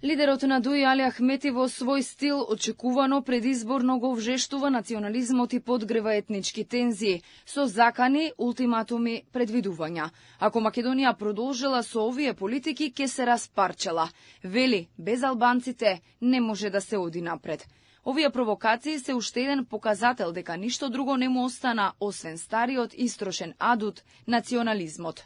Лидерот на ДУИ Али Ахмети во свој стил очекувано предизборно го вжештува национализмот и подгрева етнички тензии, со закани, ултиматуми, предвидувања. Ако Македонија продолжила со овие политики, ќе се распарчела. Вели, без албанците не може да се оди напред. Овие провокации се уште еден показател дека ништо друго не му остана, освен стариот истрошен адут, национализмот.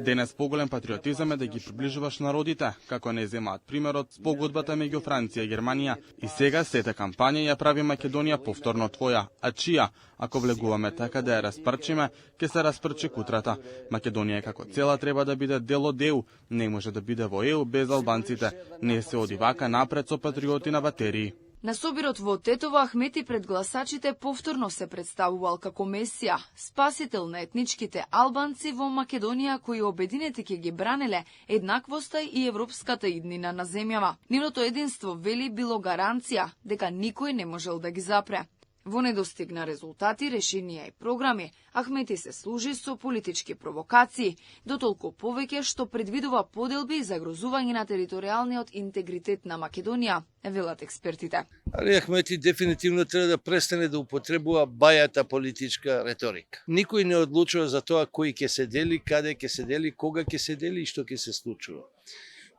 Денес поголем патриотизам е да ги приближуваш народите, како не земаат примерот с погодбата меѓу Франција и Германија. И сега сета кампања ја прави Македонија повторно твоја, а чија, ако влегуваме така да ја распрчиме, ќе се распрчи кутрата. Македонија како цела треба да биде дел од ЕУ, не може да биде во ЕУ без албанците. Не се оди вака напред со патриоти на батерии. На собирот во Тетово Ахмети пред гласачите повторно се представувал како месија, спасител на етничките албанци во Македонија кои обединети ќе ги бранеле еднаквоста и европската иднина на земјава. Нивното единство, вели, било гаранција дека никој не можел да ги запре. Во недостигна резултати, решенија и програми, Ахмети се служи со политички провокации, дотолку повеќе што предвидува поделби и загрозување на територијалниот интегритет на Македонија, велат експертите. Али Ахмети дефинитивно треба да престане да употребува бајата политичка реторика. Никој не одлучува за тоа кој ќе се дели, каде ќе се дели, кога ќе се дели и што ќе се случува.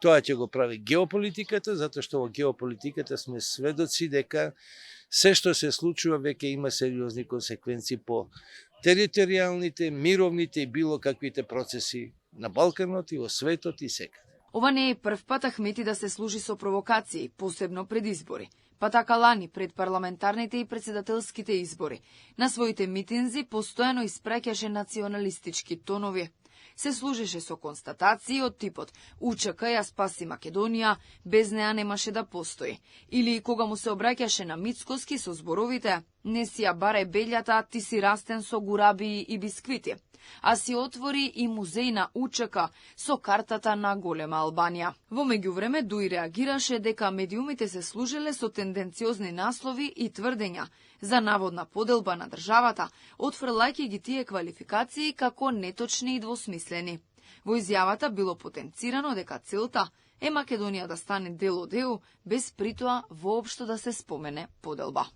Тоа ќе го прави геополитиката, затоа што во геополитиката сме сведоци дека се што се случува веќе има сериозни консеквенции по територијалните, мировните и било каквите процеси на Балканот и во светот и секаде. Ова не е прв пат Ахмети да се служи со провокации, посебно пред избори. Па така лани пред парламентарните и председателските избори. На своите митинзи постојано испраќаше националистички тонови. Се служеше со констатации од типот УЧК ја спаси Македонија, без неа немаше да постои. Или кога му се обраќаше на Мицкоски со зборовите не си ја баре бељата, ти си растен со гурабии и бисквити. А си отвори и музеј на УЧК со картата на голема Албанија. Во меѓувреме ДУИ реагираше дека медиумите се служеле со тенденциозни наслови и тврдења за наводна поделба на државата, отфрлајќи ги тие квалификации како неточни и двосмислени. Во изјавата било потенцирано дека целта е Македонија да стане дел од ЕУ, без притоа воопшто да се спомене поделба.